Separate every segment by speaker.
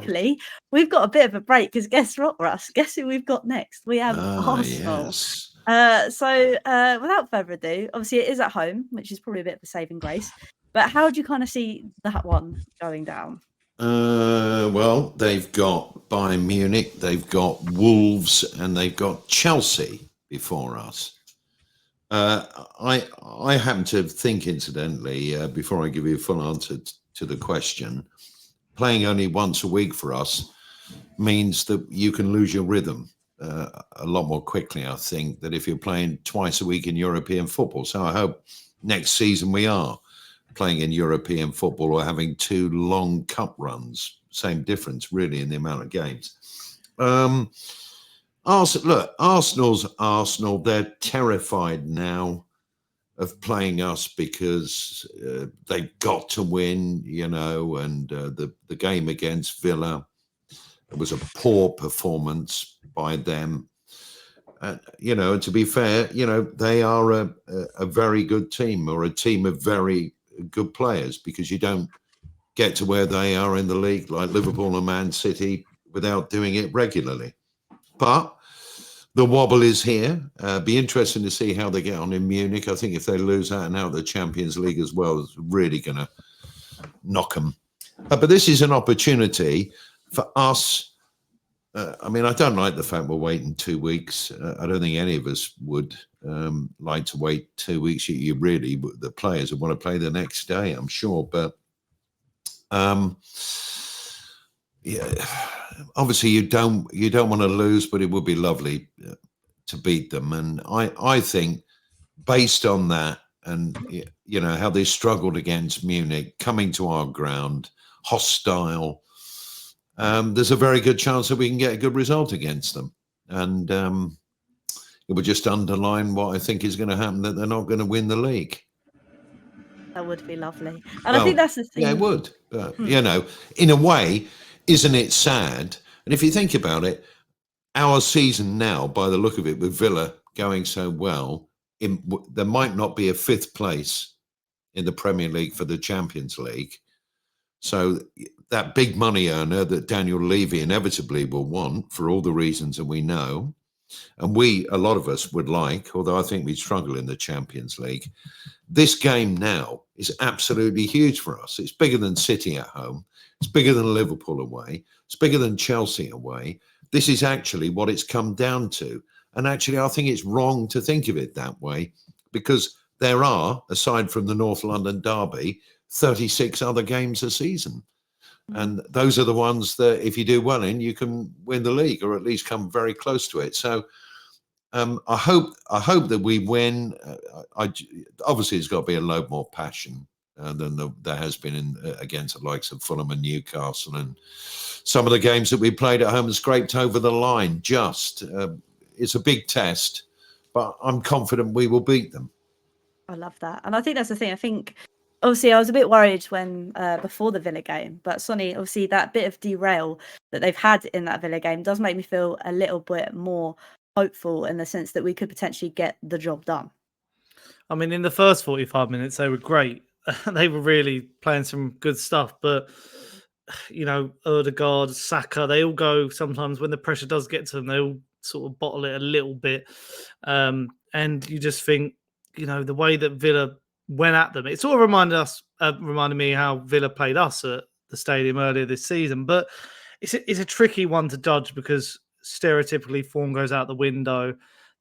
Speaker 1: luckily, we've got a bit of a break because guess what, Russ? Guess who we've got next? We have Arsenal.
Speaker 2: Yes.
Speaker 1: Without further ado, obviously it is at home, which is probably a bit of a saving grace. But how do you kind of see that one going down?
Speaker 2: Well, they've got Bayern Munich, they've got Wolves, and they've got Chelsea before us. I happen to think, incidentally, before I give you a full answer to the question, playing only once a week for us means that you can lose your rhythm a lot more quickly, I think, than if you're playing twice a week in European football. So I hope next season we are playing in European football or having 2 long cup runs. Same difference, really, in the amount of games. Arsenal's Arsenal. They're terrified now of playing us because they've got to win, and the game against Villa, it was a poor performance by them. And to be fair, they are a very good team, or a team of very good players, because you don't get to where they are in the league, like Liverpool and Man City, without doing it regularly. But the wobble is here. Be interesting to see how they get on in Munich. I think if they lose out and out of the Champions League as well, it's really going to knock them. But this is an opportunity for us. I don't like the fact we're waiting 2 weeks. I don't think any of us would like to wait 2 weeks. You really, the players would want to play the next day, I'm sure. But obviously you don't want to lose, but it would be lovely to beat them. And I think, based on that, and how they struggled against Munich, coming to our ground, hostile, there's a very good chance that we can get a good result against them. And it would just underline what I think is going to happen, that they're not going to win the league.
Speaker 1: That would be lovely. And I think that's the thing.
Speaker 2: Yeah, it would. But, in a way, isn't it sad? And if you think about it, our season now, by the look of it, with Villa going so well, there might not be a 5th place in the Premier League for the Champions League. So that big money earner that Daniel Levy inevitably will want, for all the reasons that we know, and a lot of us would like, although I think we struggle in the Champions League, this game now is absolutely huge for us. It's bigger than City at home. It's bigger than Liverpool away. It's bigger than Chelsea away. This is actually what it's come down to. And actually, I think it's wrong to think of it that way, because there are, aside from the North London derby, 36 other games a season. And those are the ones that, if you do well in, you can win the league, or at least come very close to it. So I hope that we win. Obviously, there's got to be a load more passion than there has been against the likes of Fulham and Newcastle, and some of the games that we played at home and scraped over the line. It's a big test, but I'm confident we will beat them.
Speaker 1: I love that. And I think that's the thing. I think, obviously, I was a bit worried when before the Villa game, but Sonny, obviously, that bit of derail that they've had in that Villa game does make me feel a little bit more hopeful, in the sense that we could potentially get the job done.
Speaker 3: I mean, in the first 45 minutes, they were great. They were really playing some good stuff. But, Odegaard, Saka, they all go sometimes when the pressure does get to them, they all sort of bottle it a little bit. And you just think, the way that Villa went at them, it sort of reminded me how Villa played us at the stadium earlier this season. But it's a tricky one to judge, because stereotypically form goes out the window.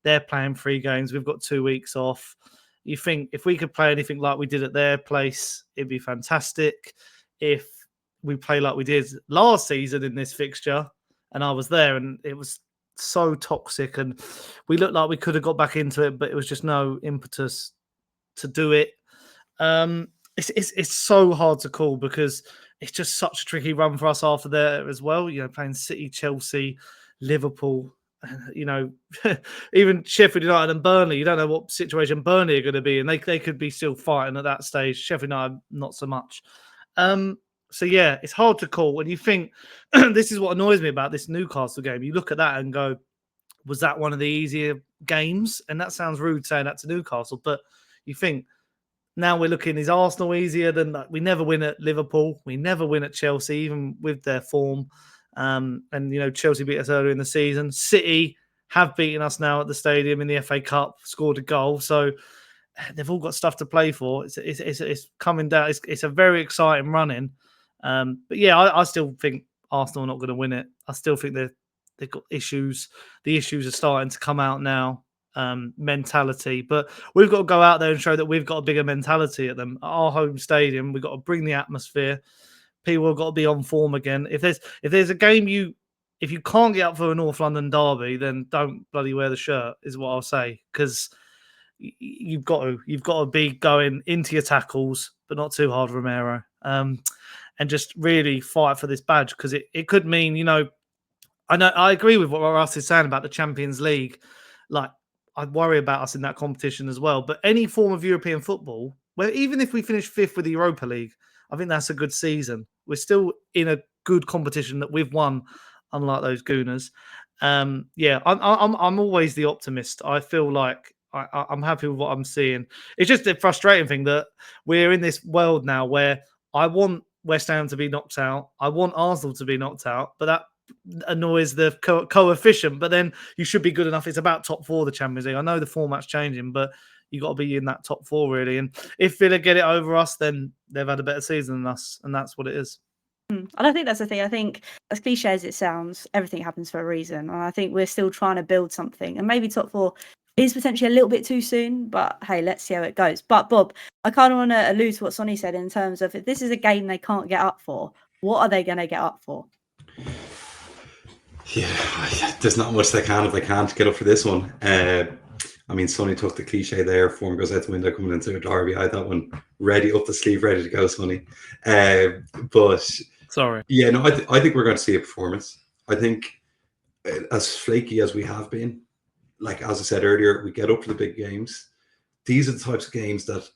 Speaker 3: They're playing 3 games. We've got 2 weeks off. You think if we could play anything like we did at their place, it'd be fantastic. If we play like we did last season in this fixture, and I was there, and it was so toxic, and we looked like we could have got back into it, but it was just no impetus to do it. It's so hard to call, because it's just such a tricky run for us after there as well. Playing City, Chelsea, Liverpool, even Sheffield United and Burnley. You don't know what situation Burnley are going to be in. They could be still fighting at that stage. Sheffield United, not so much. So yeah, it's hard to call. And you think, this is what annoys me about this Newcastle game. You look at that and go, was that one of the easier games? And that sounds rude saying that to Newcastle, but you think now we're looking, is Arsenal easier than that? We never win at Liverpool. We never win at Chelsea, even with their form. And, Chelsea beat us earlier in the season. City have beaten us now at the stadium in the FA Cup, scored a goal. So they've all got stuff to play for. It's coming down. It's a very exciting run-in. But yeah, I still think Arsenal are not going to win it. I still think they've got issues. The issues are starting to come out now. Mentality, but we've got to go out there and show that we've got a bigger mentality at them. At our home stadium, we've got to bring the atmosphere. People have got to be on form again. If there's a game if you can't get up for a North London derby, then don't bloody wear the shirt, is what I'll say, because you've got to be going into your tackles, but not too hard, Romero, and just really fight for this badge, because it could mean, I agree with what Russ is saying about the Champions League. Like, I'd worry about us in that competition as well. But any form of European football, where even if we finish 5th with the Europa League, I think that's a good season. We're still in a good competition that we've won, unlike those Gooners. I'm always the optimist. I feel like I'm happy with what I'm seeing. It's just a frustrating thing that we're in this world now where I want West Ham to be knocked out. I want Arsenal to be knocked out, but that annoys the coefficient. But then you should be good enough. It's about top 4 of the Champions League. I know the format's changing, but you got to be in that top 4 really. And if Villa get it over us, then they've had a better season than us, and that's what it is.
Speaker 1: And I think that's the thing. I think, as cliche as it sounds, everything happens for a reason, and I think we're still trying to build something. And maybe top 4 is potentially a little bit too soon, but hey, let's see how it goes. But Bob, I kind of want to allude to what Sonny said in terms of, if this is a game they can't get up for, what are they going to get up for?
Speaker 4: Yeah, there's not much they can if they can't get up for this one. Sonny took the cliche there, form goes out the window coming into a derby. I had that one ready, up the sleeve, ready to go, Sonny. But
Speaker 3: sorry.
Speaker 4: Yeah, no, I think we're going to see a performance. I think as flaky as we have been, like as I said earlier, we get up for the big games. These are the types of games that,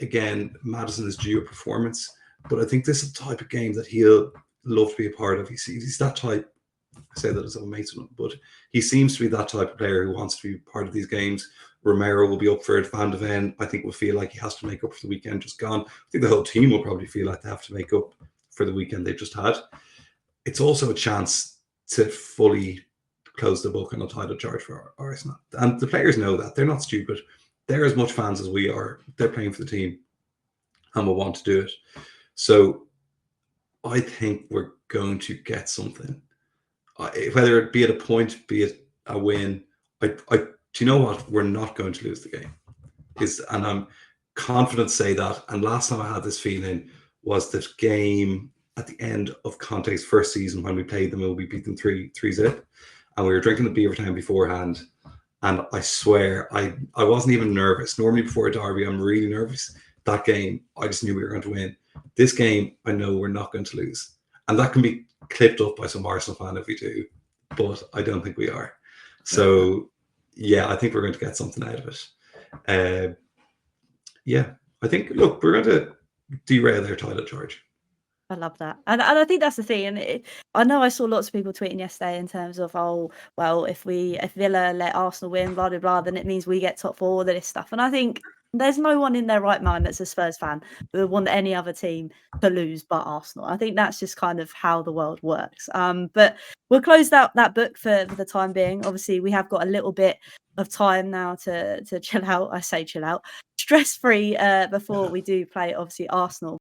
Speaker 4: again, Maddison is due a performance, but I think this is the type of game that he'll love to be a part of. He's that type. I say that as a mate with him, but he seems to be that type of player who wants to be part of these games. Romero will be up for it. Van de Ven, I think, will feel like he has to make up for the weekend just gone. I think the whole team will probably feel like they have to make up for the weekend they've just had. It's also a chance to fully close the book on a title charge for Arsenal. And the players know that. They're not stupid. They're as much fans as we are. They're playing for the team and will want to do it. So I think we're going to get something. Whether it be at a point, be it a win, do you know what? We're not going to lose the game. And I'm confident to say that. And last time I had this feeling was that game at the end of Conte's first season when we played them, we beat them 3-0. And we were drinking the Beavertown beforehand. And I swear, I wasn't even nervous. Normally before a derby, I'm really nervous. That game, I just knew we were going to win. This game, I know we're not going to lose. And that can be clipped up by some Arsenal fan if we do, but I don't think we are. So yeah, I think we're going to get something out of it. I think, look, we're going to derail their title charge.
Speaker 1: I love that. And I think that's the thing. And I know I saw lots of people tweeting yesterday in terms of, oh, well, if Villa let Arsenal win, blah, blah, blah, then it means we get top 4, all this stuff. And I think there's no one in their right mind that's a Spurs fan who would want any other team to lose but Arsenal. I think that's just kind of how the world works. But we'll close that book for the time being. Obviously, we have got a little bit of time now to chill out. I say chill out. Stress-free before we do play, obviously, Arsenal.